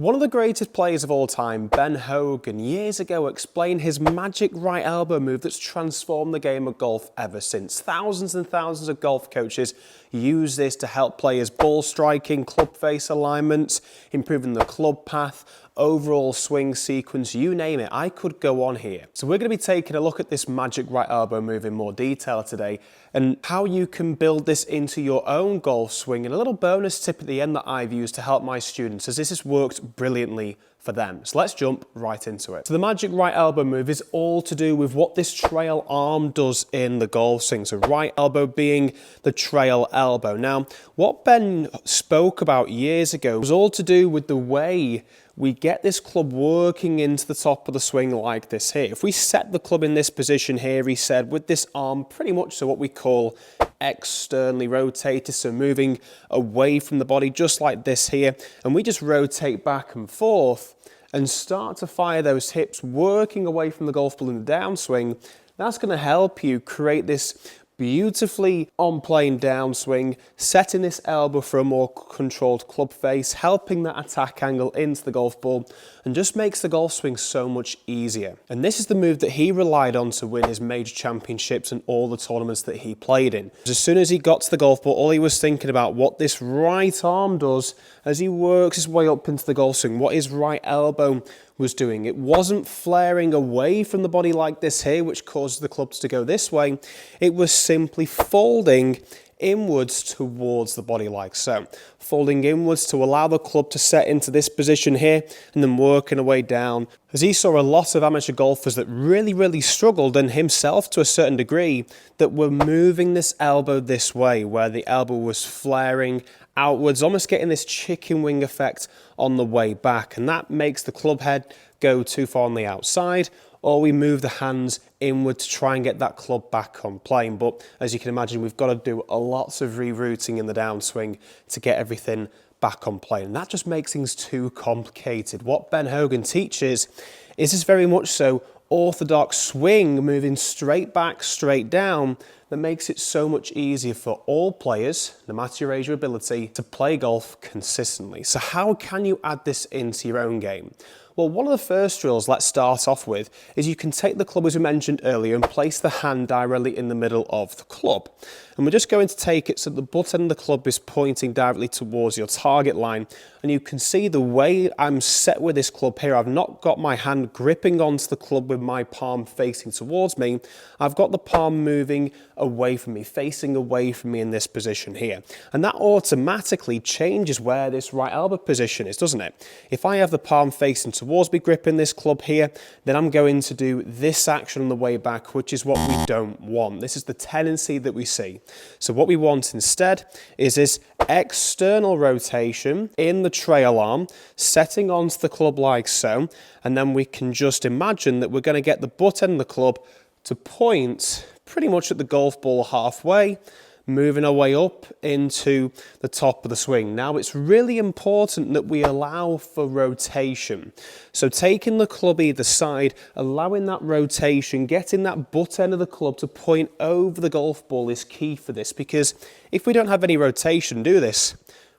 One of the greatest players of all time, Ben Hogan, years ago explained his magic right elbow move that's transformed the game of golf ever since. Thousands and thousands of golf coaches use this to help players ball striking, club face alignments, improving the club path, overall swing sequence, you name it. I could go on here. So we're going to be taking a look at this magic right elbow move in more detail today and how you can build this into your own golf swing, and a little bonus tip at the end that I've used to help my students, as this has worked brilliantly for them. So let's jump right into it. So the magic right elbow move is all to do with what this trail arm does in the golf swing. So right elbow being the trail elbow. Now, what Ben spoke about years ago was all to do with the way we get this club working into the top of the swing like this here. If we set the club in this position here, he said, with this arm pretty much so what we call externally rotated, so moving away from the body just like this here, and we just rotate back and forth and start to fire those hips working away from the golf ball in the downswing, that's going to help you create this beautifully on-plane downswing, setting this elbow for a more controlled club face, helping that attack angle into the golf ball, and just makes the golf swing so much easier. And this is the move that he relied on to win his major championships and all the tournaments that he played in. As soon as he got to the golf ball, all he was thinking about what this right arm does as he works his way up into the golf swing, what his right elbow was doing. It wasn't flaring away from the body like this here, which causes the clubs to go this way. It was simply folding inwards towards the body like so. Folding inwards to allow the club to set into this position here and then working away down. As he saw a lot of amateur golfers that really struggled, and himself to a certain degree, that were moving this elbow this way, where the elbow was flaring outwards, almost getting this chicken wing effect on the way back, and that makes the club head go too far on the outside, or we move the hands inward to try and get that club back on plane. But as you can imagine, we've got to do lots of rerouting in the downswing to get everything back on plane, and that just makes things too complicated. What Ben Hogan teaches is this very much so orthodox swing, moving straight back, straight down, that makes it so much easier for all players, no matter your age or ability, to play golf consistently. So how can you add this into your own game? Well, one of the first drills, let's start off with, is you can take the club, as we mentioned earlier, and place the hand directly in the middle of the club. And we're just going to take it so the butt end of the club is pointing directly towards your target line. And you can see the way I'm set with this club here, I've not got my hand gripping onto the club with my palm facing towards me. I've got the palm moving away from me, facing away from me in this position here. And that automatically changes where this right elbow position is, doesn't it? If I have the palm facing towards me, gripping this club here, then I'm going to do this action on the way back, which is what we don't want. This is the tendency that we see. So what we want instead is this external rotation in the trail arm, setting onto the club like so, and then we can just imagine that we're going to get the butt end of the club to point pretty much at the golf ball halfway, moving our way up into the top of the swing. Now, it's really important that we allow for rotation. So taking the club either side, allowing that rotation, getting that butt end of the club to point over the golf ball is key for this, because if we don't have any rotation, do this,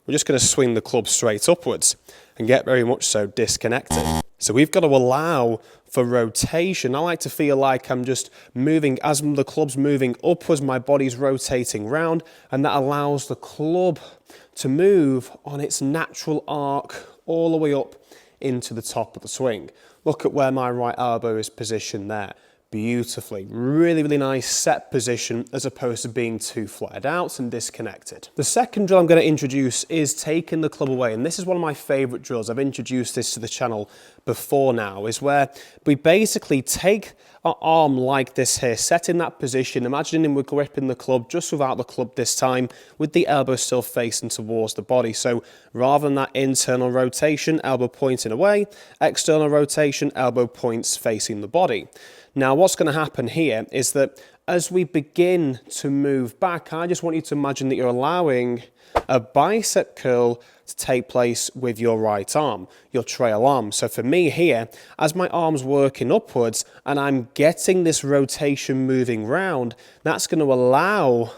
we're just going to swing the club straight upwards and get very much so disconnected. So we've got to allow for rotation. I like to feel like I'm just moving, as the club's moving upwards, my body's rotating round, and that allows the club to move on its natural arc all the way up into the top of the swing. Look at where my right elbow is positioned there. Beautifully, really nice set position, as opposed to being too flattened out and disconnected. The second drill I'm going to introduce is taking the club away, and this is one of my favorite drills. I've introduced this to the channel before now, is where we basically take our arm like this here, set in that position, imagining we're gripping the club just without the club this time, with the elbow still facing towards the body. So rather than that internal rotation, elbow pointing away, external rotation, elbow points facing the body. Now, what's going to happen here is that as we begin to move back, I just want you to imagine that you're allowing a bicep curl to take place with your right arm, your trail arm. So for me here, as my arm's working upwards and I'm getting this rotation moving round, that's going to allow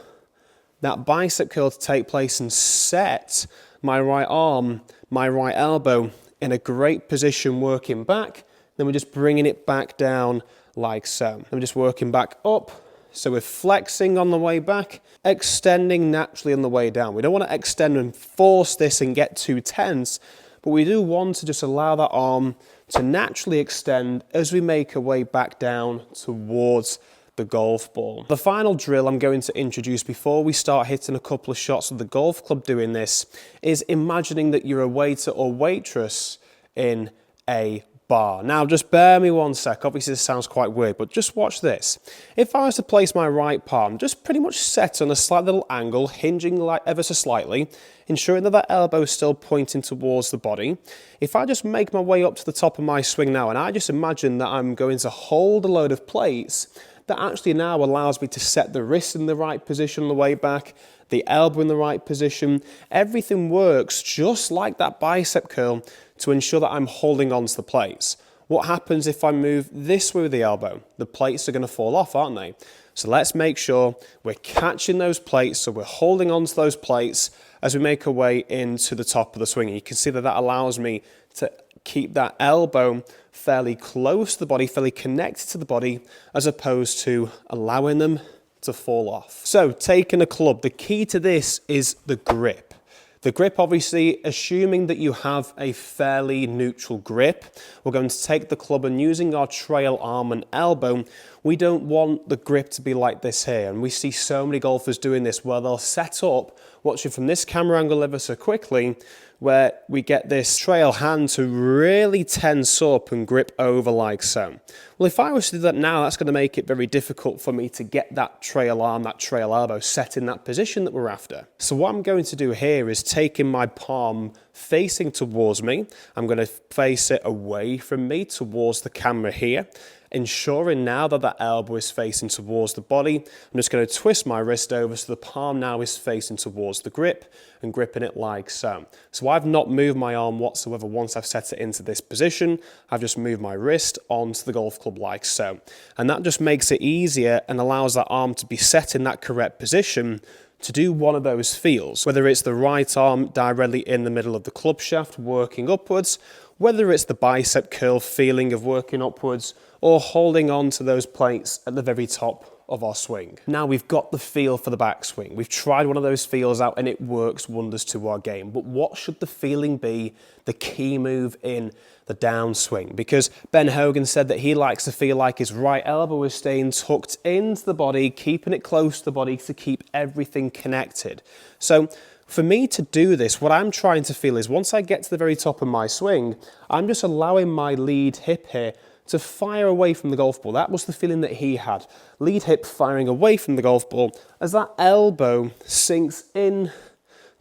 that bicep curl to take place and set my right arm, my right elbow in a great position working back. Then we're just bringing it back down like so. And we're just working back up. So we're flexing on the way back, extending naturally on the way down. We don't want to extend and force this and get too tense, but we do want to just allow that arm to naturally extend as we make our way back down towards the golf ball. The final drill I'm going to introduce before we start hitting a couple of shots with the golf club doing this is imagining that you're a waiter or waitress in a bar. Now just bear me one sec, obviously this sounds quite weird, but just watch this. If I was to place my right palm just pretty much set on a slight little angle, hinging like ever so slightly, ensuring that that elbow is still pointing towards the body. If I just make my way up to the top of my swing now and I just imagine that I'm going to hold a load of plates, that actually now allows me to set the wrist in the right position on the way back, the elbow in the right position. Everything works just like that bicep curl to ensure that I'm holding on to the plates. What happens if I move this way with the elbow? The plates are going to fall off, aren't they? So let's make sure we're catching those plates, so we're holding on to those plates as we make our way into the top of the swing. You can see that that allows me to keep that elbow fairly close to the body, fairly connected to the body, as opposed to allowing them to fall off. So taking a club, the key to this is the grip. The grip, obviously, assuming that you have a fairly neutral grip, we're going to take the club and using our trail arm and elbow, we don't want the grip to be like this here. And we see so many golfers doing this where they'll set up, watching from this camera angle ever so quickly, where we get this trail hand to really tense up and grip over like so. Well, if I was to do that now, that's going to make it very difficult for me to get that trail arm, that trail elbow set in that position that we're after. So what I'm going to do here is taking my palm facing towards me. I'm going to face it away from me towards the camera here, ensuring now that that elbow is facing towards the body. I'm just going to twist my wrist over so the palm now is facing towards the grip and gripping it like so. So I've not moved my arm whatsoever once I've set it into this position. I've just moved my wrist onto the golf club like so. And that just makes it easier and allows that arm to be set in that correct position to do one of those feels, whether it's the right arm directly in the middle of the club shaft working upwards, whether it's the bicep curl feeling of working upwards, or holding on to those plates at the very top of our swing. Now we've got the feel for the backswing. We've tried one of those feels out and it works wonders to our game. But what should the feeling be, the key move in the downswing? Because Ben Hogan said that he likes to feel like his right elbow is staying tucked into the body, keeping it close to the body to keep everything connected. So for me to do this, what I'm trying to feel is once I get to the very top of my swing, I'm just allowing my lead hip here to fire away from the golf ball. That was the feeling that he had. Lead hip firing away from the golf ball as that elbow sinks in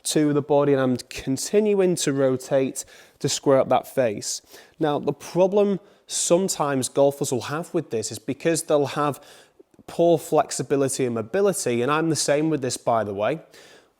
to the body and I'm continuing to rotate to square up that face. Now, the problem sometimes golfers will have with this is because they'll have poor flexibility and mobility, and I'm the same with this, by the way,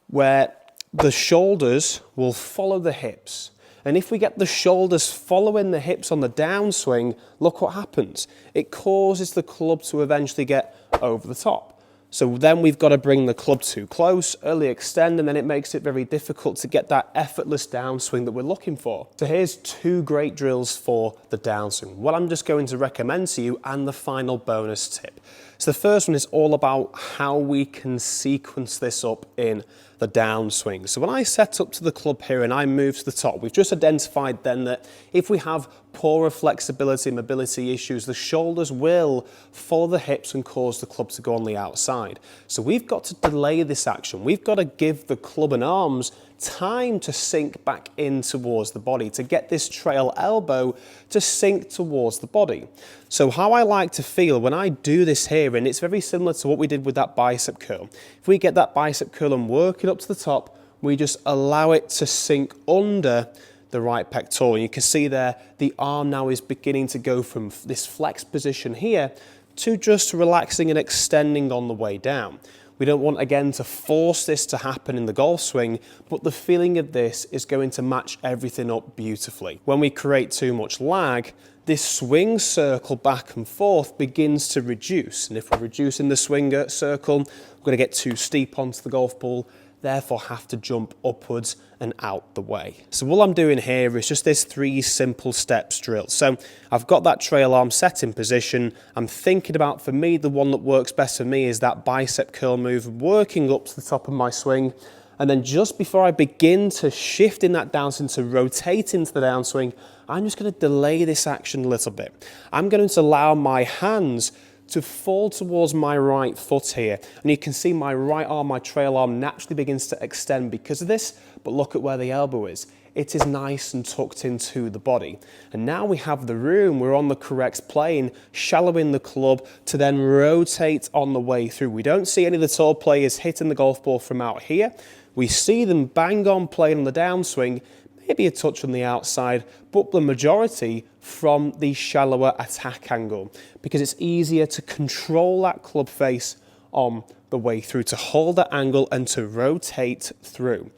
where the shoulders will follow the hips. And if we get the shoulders following the hips on the downswing, look what happens. It causes the club to eventually get over the top. So then we've got to bring the club too close, early extend, and then it makes it very difficult to get that effortless downswing that we're looking for. So here's two great drills for the downswing. What I'm just going to recommend to you and the final bonus tip. So the first one is all about how we can sequence this up in the downswing. So when I set up to the club here and I move to the top, we've just identified then that if we have poorer flexibility and mobility issues, the shoulders will follow the hips and cause the club to go on the outside. So we've got to delay this action. We've got to give the club and arms time to sink back in towards the body, to get this trail elbow to sink towards the body. So how I like to feel when I do this here, and it's very similar to what we did with that bicep curl. If we get that bicep curl and work it up to the top, we just allow it to sink under the right pectoral. You can see there, the arm now is beginning to go from this flexed position here to just relaxing and extending on the way down. We don't want, again, to force this to happen in the golf swing, but the feeling of this is going to match everything up beautifully. When we create too much lag, this swing circle back and forth begins to reduce. And if we're reducing the swing circle, we're going to get too steep onto the golf ball. therefore have to jump upwards and out the way. So all I'm doing here is just this 3 simple steps drill. So I've got that trail arm set in position. I'm thinking about, for me, the one that works best for me is that bicep curl move, working up to the top of my swing. And then just before I begin to shift in that downswing, to rotate into the downswing, I'm just going to delay this action a little bit. I'm going to allow my hands to fall towards my right foot here. And you can see my right arm, my trail arm, naturally begins to extend because of this, but look at where the elbow is. It is nice and tucked into the body. And now we have the room, we're on the correct plane, shallowing the club to then rotate on the way through. We don't see any of the tall players hitting the golf ball from out here. We see them bang on playing on the downswing, maybe a touch on the outside, but the majority from the shallower attack angle, because it's easier to control that club face on the way through, to hold that angle and to rotate through.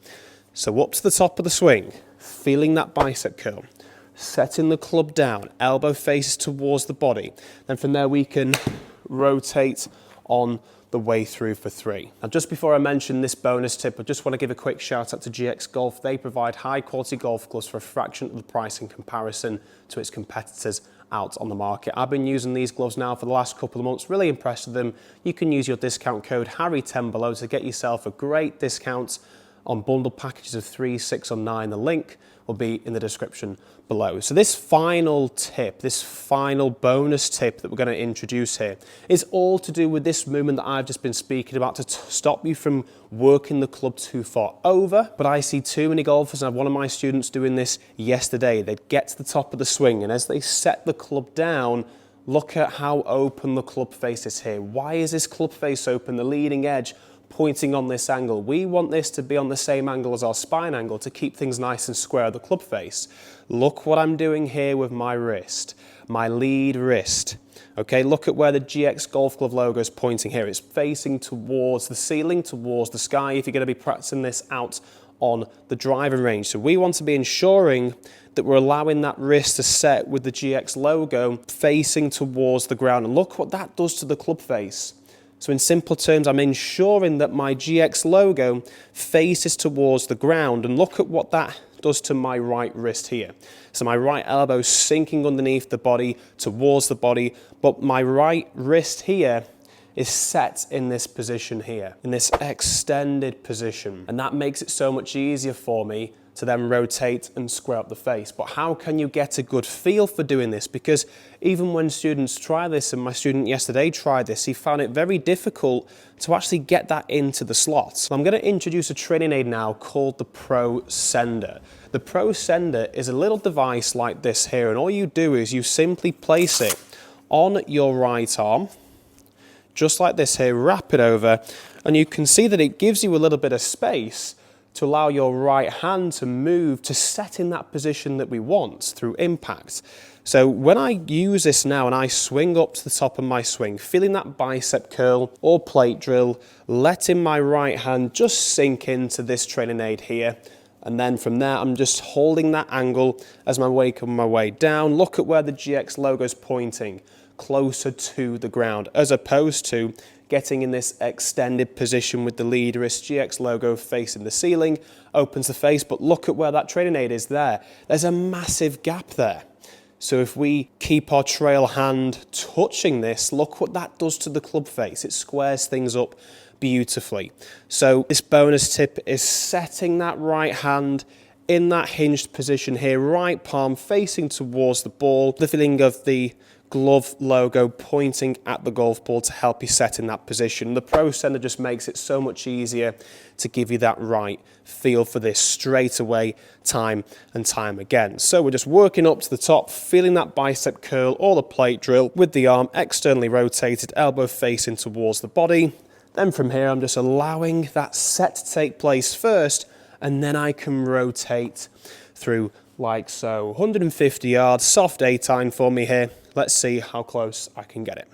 So up to the top of the swing, feeling that bicep curl, setting the club down, elbow faces towards the body. Then from there we can rotate on the way through for 3. Now, just before I mention this bonus tip, I just want to give a quick shout out to GX Golf. They provide high quality golf clubs for a fraction of the price in comparison to its competitors out on the market. I've been using these gloves now for the last couple of months, really impressed with them. You can use your discount code Harry10 below to get yourself a great discount on bundle packages of 3, 6 or 9. The link will be in the description below. So this final tip, this final bonus tip that we're going to introduce here is all to do with this movement that I've just been speaking about to stop you from working the club too far over. But I see too many golfers, and I have one of my students doing this yesterday. They'd get to the top of the swing, and as they set the club down, look at how open the club face is here. Why is this club face open? The leading edge pointing on this angle. We want this to be on the same angle as our spine angle to keep things nice and square at the club face. Look what I'm doing here with my wrist, my lead wrist. Okay, look at where the GX Golf Club logo is pointing here. It's facing towards the ceiling, towards the sky, if you're going to be practicing this out on the driving range. So we want to be ensuring that we're allowing that wrist to set with the GX logo facing towards the ground. And look what that does to the club face. So in simple terms, I'm ensuring that my GX logo faces towards the ground, and look at what that does to my right wrist here. So my right elbow sinking underneath the body, towards the body, but my right wrist here is set in this position here, in this extended position. And that makes it so much easier for me to then rotate and square up the face. But how can you get a good feel for doing this? Because even when students try this, and my student yesterday tried this, he found it very difficult to actually get that into the slots. So I'm going to introduce a training aid now called the Pro Sender. The Pro Sender is a little device like this here, and all you do is you simply place it on your right arm, just like this here, wrap it over, and you can see that it gives you a little bit of space to allow your right hand to move, to set in that position that we want through impact. So when I use this now and I swing up to the top of my swing, feeling that bicep curl or plate drill, letting my right hand just sink into this training aid here. And then from there, I'm just holding that angle as my way come my way down. Look at where the GX logo is pointing, closer to the ground, as opposed to getting in this extended position with the lead wrist, GX logo facing the ceiling, opens the face, but look at where that training aid is there. There's a massive gap there. So if we keep our trail hand touching this, look what that does to the club face. It squares things up beautifully. So this bonus tip is setting that right hand in that hinged position here, right palm facing towards the ball, the feeling of the glove logo pointing at the golf ball to help you set in that position. The Pro Sender just makes it so much easier to give you that right feel for this straight away, time and time again. So we're just working up to the top, feeling that bicep curl or the plate drill with the arm externally rotated, elbow facing towards the body. Then from here, I'm just allowing that set to take place first, and then I can rotate through like so. 150 yards, soft 8-iron for me here. Let's see how close I can get it.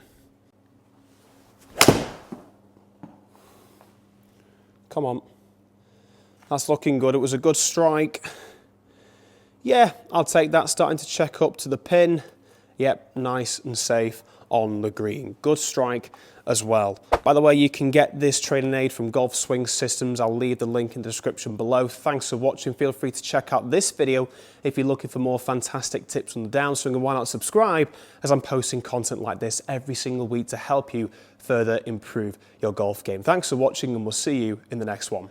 Come on. That's looking good. It was a good strike. Yeah, I'll take that, starting to check up to the pin. Yep, nice and safe on the green. Good strike as well. By the way, you can get this training aid from Golf Swing Systems. I'll leave the link in the description below. Thanks for watching. Feel free to check out this video if you're looking for more fantastic tips on the downswing, and why not subscribe, as I'm posting content like this every single week to help you further improve your golf game. Thanks for watching, and we'll see you in the next one.